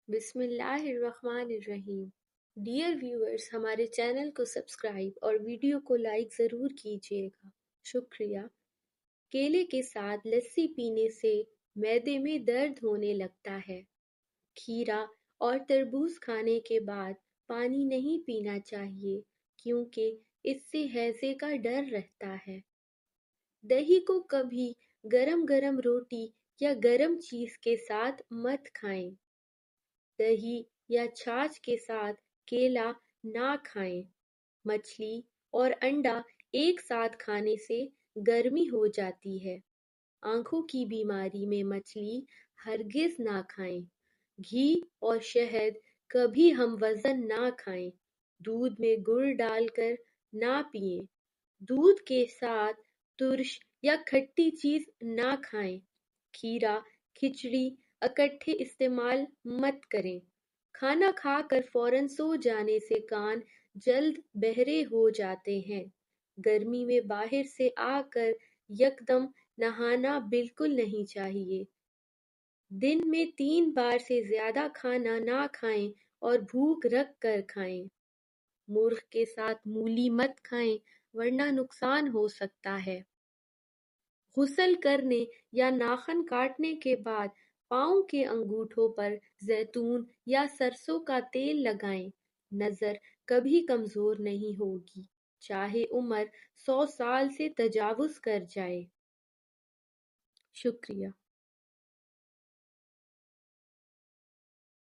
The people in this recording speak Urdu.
بسم اللہ الرحمن الرحیم۔ ڈیئر ویورز، ہمارے چینل کو سبسکرائب اور ویڈیو کو لائک ضرور کیجیے گا، شکریہ۔ کیلے کے ساتھ لسی پینے سے معدے میں درد ہونے لگتا ہے۔ کھیرا اور تربوز کھانے کے بعد پانی نہیں پینا چاہیے کیونکہ اس سے ہیضے کا ڈر رہتا ہے۔ دہی کو کبھی گرم گرم روٹی یا گرم چیز کے ساتھ مت کھائیں۔ دہی یا چھاچھ کے ساتھ کیلا نہ کھائیں۔ مچھلی اور انڈا ایک ساتھ کھانے سے گرمی ہو جاتی ہے۔ آنکھوں کی بیماری میں مچھلی ہرگز نہ کھائیں۔ گھی اور شہد کبھی ہم وزن نہ کھائیں۔ دودھ میں گڑ ڈال کر نہ پئیں۔ دودھ کے ساتھ ترش یا کھٹی چیز نہ کھائیں۔ کھیرا، کھچڑی اکٹھے استعمال مت کریں۔ کھانا کھا کر فوراً سو جانے سے کان جلد بہرے ہو جاتے ہیں۔ گرمی میں باہر سے آ کر یکدم نہانا بالکل نہیں چاہیے۔ دن میں 3 بار سے زیادہ کھانا نہ کھائیں اور بھوک رکھ کر کھائیں۔ مرغ کے ساتھ مولی مت کھائیں ورنہ نقصان ہو سکتا ہے۔ غسل کرنے یا ناخن کاٹنے کے بعد پاؤں کے انگوٹھوں پر زیتون یا سرسوں کا تیل لگائیں۔ نظر کبھی کمزور نہیں ہوگی، چاہے عمر 100 سال سے تجاوز کر جائے۔ شکریہ۔